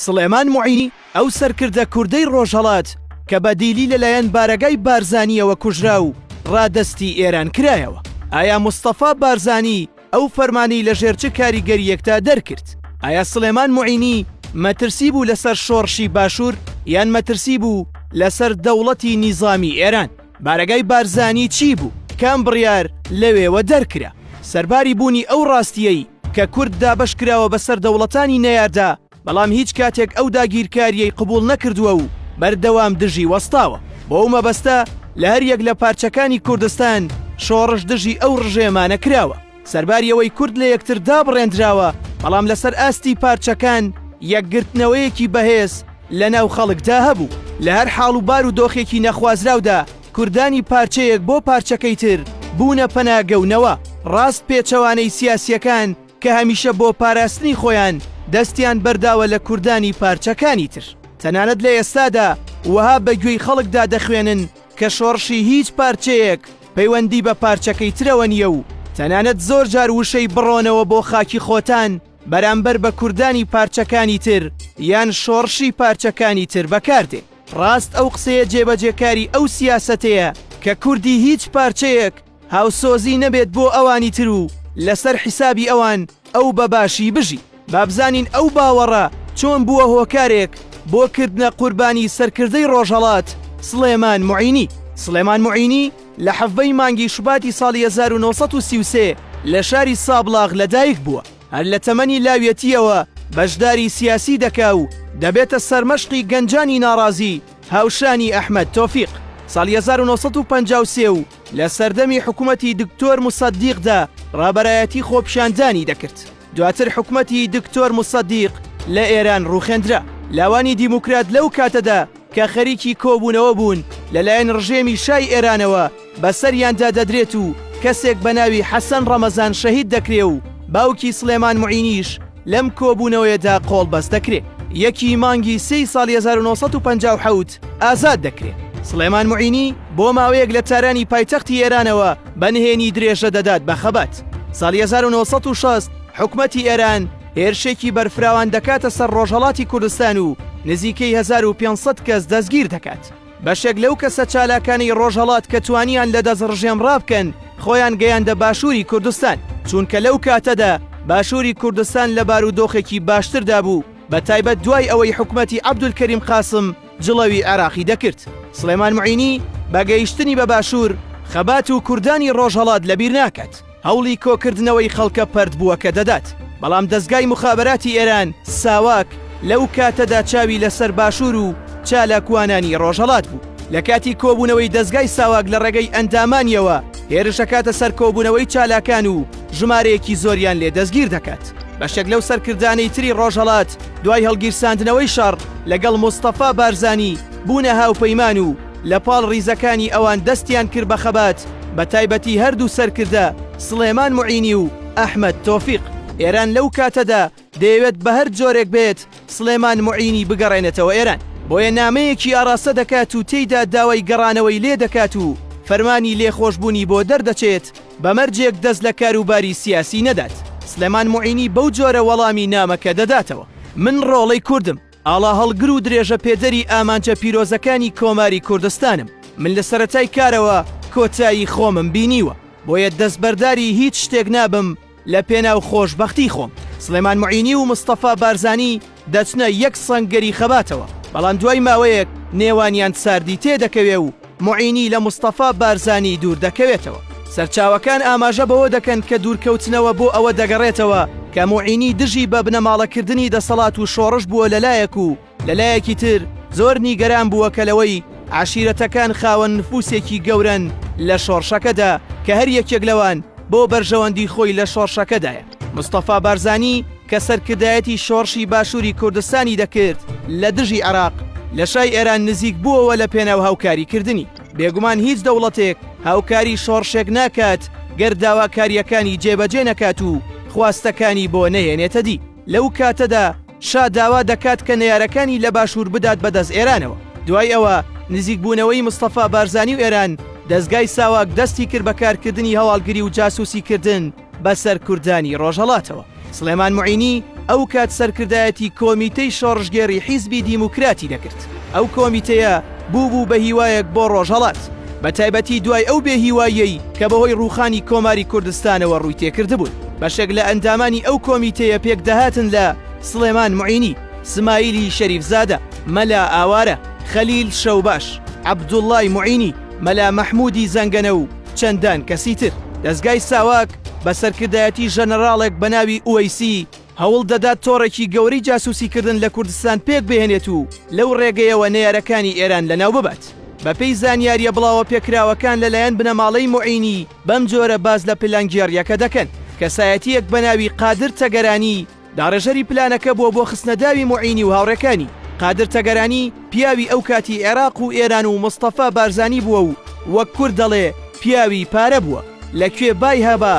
سڵێمان موعینی ئەو سەرکردە کوردەی ڕۆژهەڵات کە بەدیلی لەلایەن بارەگای بارزانیەوە کوژرا و ڕادەستی ئێران کرایەوە. ئایا مستەفا بارزانی ئەو فەرمانی لە ژێر چ کاریگەریەکدا دەرکرد؟ ئایا سڵێمان موعینی مەترسی بوو لەسەر شۆڕشی باشوور یان مەترسی بوو لەسەر دەوڵەتی نیزامی ئێران؟ بارەگای بارزانی چی بوو؟ کام بڕیار لەوێوە دەرکرا؟ سەرباری بوونی ئەو ڕاستیەی کە کورد دابەش کراوە بەسەر دەوڵەتانی نەیاردا بەڵام هیچ کاتێک ئەو داگیرکاریەی قبول نەکردووە و بەردەوام دژی وەستاوە. بۆ ئەو مەبەستە لە هەر یەک لە پارچەکانی کوردستان شۆڕش دژی ئەو ڕژێمانە کراوە. سەرباری ئەوەی کورد لە یەکتر دابڕێنراوە بەڵام لەسەر ئاستی پارچەکان یەکگرتنەوەیەکی بەهێز لە ناو خەڵکدا هەبوو. لە هەر حاڵ و بار و دۆخێکی نەخوازراودا کوردانی پارچەیەک بۆ پارچەکەی تر بوونە پەناگەونەوە. ڕاست پێچەوانەی سیاسیەکان کە هەمیشە بۆ پاراستنی خۆیان دەستیان بەرداوە لە کوردانی پارچەکانی تر. تەنانەت لە ئێستادا وەها بەگوێی خەڵکدا دەخوێنن کە شۆڕشی هیچ پارچەیەک پەیوەندی بە پارچەکەی ترەوە نییە و تەنانەت زۆر جار وشەی بڕۆنەوە بۆ خاکی خۆتان بەرامبەر بە کوردانی پارچەکانی تر یان شۆڕشی پارچەکانی تر بەکاردێ. ڕاست ئەو قسەیە جێبەجێکاری ئەو سیاسەتەیە کە کوردی هیچ پارچەیەک هاوسۆزی نەبێت بۆ ئەوانی تر و لەسەر حیسابی ئەوان ئەو بەباشی بژی. بابزانین ئەو باوەڕە چۆن بووە هۆکارێک بۆ کردنە قوربانی سەرکردەی ڕۆژهەڵات سڵێمان موعینی. سڵێمان موعینی لە حەڤەی مانگی شوباتی ساڵی 1933 لە شاری سابلاغ لەدایک بووە. هەر لە تەمەنی لاوێتیەوە بەشداری سیاسی دەکا و دەبێتە سەرمەشقی گەنجانی ناڕازی هاوشانی ئەحمەد تۆفیق. ساڵی 1953 و لە سەردەمی حکوومەتی دکتۆر موسەدیقدا ڕابەرایەتی خۆپیشاندانی دەکرد. دواتر حکوومەتی دکتۆر موسەدیق لە ئێران ڕوخێندرا. لاوانی دیموکرات لەو کاتەدا کە خەریکی کۆبوونەوە بوون لەلایەن ڕژێمی شای ئێرانەوە بەسەریاندا دەدرێت و کەسێک بە ناوی حەسەن ڕەمەزان شەهید دەکرێ و باوکی سڵێمان موعینیش لەم کۆبوونەوەیەدا قۆڵبەست دەکرێت. یەکی مانگی 3 ساڵی 1957 ئازاد دەکرێت. سڵێمان موعینی بۆ ماوەیەک لە تارانی پایتەختی ئێرانەوە بەنهێنی درێژە دەدات بە خەبات. ساڵی 1960 حکوومەتی ئێران هێرشێکی بەرفراوان دەکاتە سەر ڕۆژهەڵاتی کوردستان و نزیکەی 1500 کەس دەستگیر دەکات. بەشێک لەو کەسە چالاکانی ڕۆژهەڵات کە توانیان لە دەست ڕژێمڕا بکەن خۆیان گەیاندە باشووری کوردستان، چونکە لەو کاتەدا باشووری کوردستان لە بارودۆخێکی باشتردا بوو، بە تایبەت دوای ئەوەی حکوومەتی عەبدولکەریم قاسم جڵەوی عێراقی دەکرد. سڵێمان موعینی بە گەیشتنی بە باشوور خەبات و کوردانی ڕۆژهەڵات لەبیر ناکات. هەوڵی کۆکردنەوەی خەڵکە پەرد بووە کە دەدات، بەڵام دەستگای مخابەراتی ئێران ساواک لەو کاتەدا چاوی لەسەر باشوور و چالاکوانانی ڕۆژهەڵات بوو. لە کاتی کۆبوونەوەی دەستگای ساواک لە ڕێگەی ئەندامانیەوە هێرشەکاتە سەر کۆبوونەوەی چالاکان و ژمارەیەکی زۆریان لێ دەستگیر دەکات. بەشێک لەو سەرکردانەی تری ڕۆژهەڵات دوای هەڵگیرساندنەوەی شەڕ لەگەڵ مستەفا بارزانی بوونە هاوپەیمان و لە پاڵ ڕیزەکانی ئەوان دەستیان کرد بە خەبات، بە تایبەتی هەردوو سەرکردە سڵێمان موعینی و ئەحمەد تۆفیق. ئێران لەو کاتەدا دەیەوێت بە هەر جۆرێک بێت سڵێمان موعینی بگەڕێنێتەوە ئێران، بۆیە نامەیەکی ئاڕاستە دەکات و تێیدا داوای گەڕانەوەی لێ دەکات و فەرمانی لێخۆشبوونی بۆ دەردەچێت بەمەرجێک دەست لە کاروباری سیاسی نەدات. سڵێمان موعینی بەو جۆرە وەڵامی نامەکە دەداتەوە: من ڕۆڵەی کوردم، ئاڵا هەڵگر و درێژە پێدەری ئامانجە پیرۆزەکانی کۆماری کوردستانم. من لە سەرەتای کارەوە کۆتایی خۆمم بینیوە، بۆیە دەستبەرداری هیچ شتێک نابم لە پێناو خۆشبەختی خۆم. سڵێمان موعینی و مستەفا بارزانی دەچنە یەک سەنگەری خەباتەوە، بەڵام دوای ماوەیەک نێوانیان ساردی تێدەکەوێ و موعینی لە مستەفا بارزانی دوور دەکەوێتەوە. سەرچاوەکان ئاماژە بەوە دەکەن کە دوورکەوتنەوە بۆ ئەوە دەگەڕێتەوە کە موعینی دژی بە بنەماڵەکردنی دەسەڵات و شۆڕش بووە لەلایەک و لەلایەکی تر زۆر نیگەران بووە کە لەوەی عاشیرەتەکان خاوەن نفوسێکی گەورن لە شۆڕشەکەدا کە هەر یەکێک لەوان بۆ بەرژەوەندی خۆی لە شۆڕشەکەدایە. مستەفا بارزانی کە سەرکردایەتی شۆڕشی باشووری کوردستانی دەکرد لە دژی عێراق لە شای ئێران نزیک بووەوە لە پێناو هاوکاریکردنی. بێگومان هیچ دەوڵەتێک هاوکاری شۆڕشێک ناکات گەر داواکاریەکانی جێبەجێ نەکات و خواستەکانی بۆ نەهێنێتە دی. لەو کاتەدا شا داوا دەکات کە نەیارەکانی لە باشوور بدات بەدەست ئێرانەوە. دوای ئەوە نزیکبوونەوەی مستەفا بارزانی و ئێران دەستگای ساواک دەستی کرد بەکارکردنی هەواڵگری و جاسوسیکردن بەسەر کوردانی ڕۆژهەڵاتەوە. سڵێمان موعینی ئەو کات سەرکردایەتی کۆمیتەی شۆڕژگێڕی حیزبی دیموکراتی دەکرد. ئەو کۆمیتەیە بوو بە هیوایەک بۆ ڕۆژهەڵات، بە تایبەتی دوای ئەو بێهیواییەی کە بەهۆی ڕووخانی کۆماری کوردستانەوە ڕووی تێکردبوون. بەشێک لە ئەندامانی ئەو کۆمیتەیە پێک دەهاتن لە سلێمان معینی، سمایلی شەریفزادە، مەلا ئاوارە، خەلیل شەوباش، عەبدوڵڵای معینی، مەلا مەحموودی زەنگەنە و چەندان کەسی تر. دەستگای ساواک بە سەرکردایەتی ژەنەراڵێک بە ناوی ئووەیسی هەوڵ دەدات تۆڕێکی گەورەی جاسوسیکردن لە کوردستان پێک بهێنێت و لەو ڕێگەیەوە نێرەکانی ئێران لەناو ببات. بەپێی زانیاریە بڵاوە پێکراوەکان لەلایەن بنەماڵەی معینی بەم جۆرە باز لە پلانگێڕیەکە دەکەن. کەسایەتیەک بە ناوی قادر تەگەرانی داڕێژەری پلانەکە بووە بۆ خستنەداوی معینی و هاوڕەکانی. قادر تەگەرانی پیاوی ئەو کاتی عێراق و ئێران و مستەفا بارزانی بووە و وەک کورد دەڵێ پیاوی پارە بووە، لەکوێ بای هەبا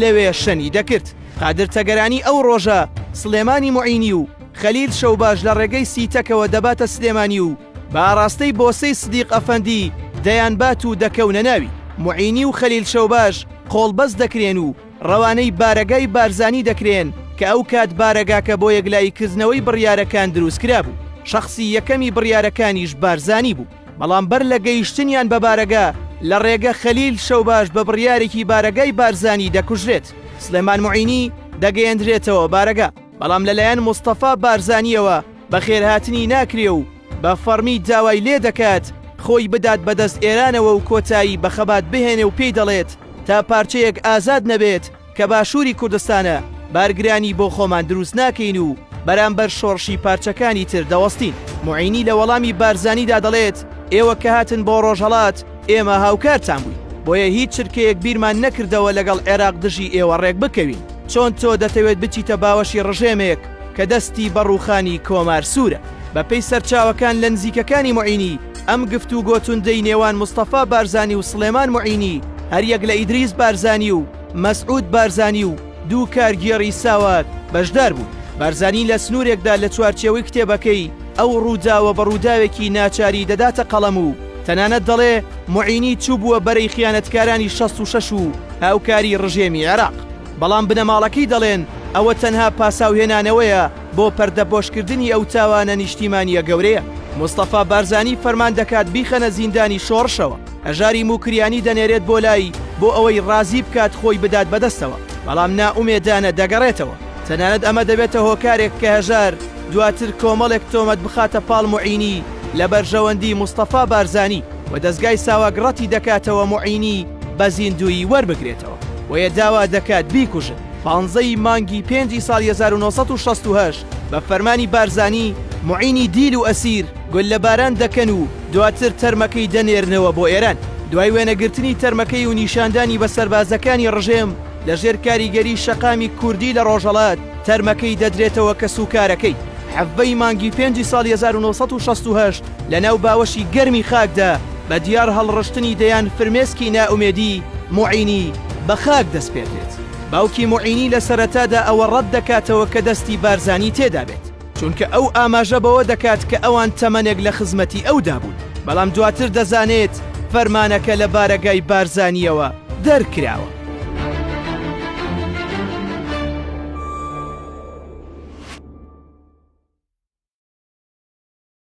لەوێ شەنی دەکرد. قادر تەگەرانی ئەو ڕۆژە سلێمانی معینی و خەلیل شەوباش لە ڕێگەی سیتەکەوە دەباتە سلێمانی و بە ئاراستەی بۆسەی سدیق ئەفەندی دەیانبات و دەکەونە ناوی. معینی و خەلیل شەوباش قۆڵبەست دەکرێن و ڕەوانەی بارەگای بارزانی دەکرێن کە ئەو کات بارەگاکە بۆ یەکلایکردنەوەی بڕیارەکان دروست کرا بوو. شەخسی یەکەمی بڕیارەکانیش بارزانی بوو، بەڵام بەر لە گەیشتنیان بە بارەگا لە ڕێگە خەلیل شەوباش بە بڕیارێکی بارەگای بارزانی دەکوژرێت. سلێمان معینی دەگەیەندرێتەوە بارەگا، بەڵام لەلایەن مستەفا بارزانیەوە بە خێرهاتنی ناکرێ و بە فەرمی داوای لێ دەکات خۆی بدات بەدەست ئێرانەوە و کۆتایی بە خەبات بهێنێ و پێی دەڵێت تا پارچەیەک ئازاد نەبێت کە باشووری کوردستانە بارگرانی بۆ خۆمان دروست ناکەین و بەرامبەر شۆڕشی پارچەکانی تر دەوەستین. معینی لە وەڵامی بارزانیدا دەڵێت ئێوە کە هاتن بۆ ڕۆژهەڵات ئێمە هاوکارتان بووین، بۆیە هیچ چرکەیەک بیرمان نەکردەوە لەگەڵ عێراق دژی ئێوە ڕێک بکەوین. چۆن تۆ دەتەوێت بچیتە باوەشی ڕژێمێک کە دەستی بەڕووخانی کۆمار سوورە. بەپێی سەرچاوەکان لە نزیکەکانی معینی ئەم گفتوگۆ توندەی نێوان مستەفا بارزانی و سلێمان معینی هەریەک لە ئیدریس بارزانی و مەسعود بارزانی و دوو کارگێڕی ساواک بەشدار بوو. بارزانی لە سنوورێکدا لە چوارچێوەی کتێبەکەی ئەو ڕووداوە بە ڕووداوێکی ناچاری دەداتە قەڵەم و تەنانەت دەڵێ معینی چوو بووە بەرەی خیانەتکارانی 66 و هاوکاری ڕژێمی عێراق. بەڵام بنەماڵەکەی دەڵێن ئەوە تەنها پاساوهێنانەوەیە بۆ پەردەبۆشکردنی ئەو تاوانە نیشتیمانیە گەورەیە. مستەفا بارزانی فەرمان دەکات بیخەنە زیندانی شۆڕشەوە، هەژاری موکریانی دەنێرێت بۆ لای بۆ ئەوەی ڕازی بکات خۆی بدات بەدەستەوە، بەڵام نائومێدانە دەگەڕێتەوە. تەنانەت ئەمە دەبێتە هۆکارێک کە هەژار دواتر کۆمەڵێک تۆمەت بخاتە پاڵ معینی لە بەرژەوەندی مستەفا بارزانی و دەستگای ساواگڕەتی دەکاتەوە معینی بە زیندوی وەربگرێتەوە وەیە داوا دەکات بیکوژن. 15 مانگی 5 ساڵی 1968 بە فەرمانی بارزانی معینی دیل و ئەسیر گول لە باران دەکەن و دواتر تەرمەکەی دەنێرنەوە بۆ ئێران. دوای وێنەگرتنی تەرمەکەی و نیشاندانی بە سەربازەکانی ڕژێم لەژێر کاریگەری شەقامی کوردی لە ڕۆژهەڵات تەرمەکەی دەدرێتەوە کە سوکارەکەی. حەڤەی مانگی 5 ساڵی 1968 لە ناو باوەشی گەرمی خاکدا بە دیار هەڵڕشتنی دەیان فرمێسکی نائومێدی معینی بە خاک دەست پێدرێت. باوکی معینی لە سەرەتادا ئەوە ڕەت دەکاتەوە کە دەستی بارزانی تێدا بێت، چونکە ئەو ئاماژە بەوە دەکات کە ئەوان تەمەنێک لە خزمەتی ئەودا بوون، بەڵام دواتر دەزانێت فەرمانەکە لە بارەگای بارزانیەوە دەرکراوە.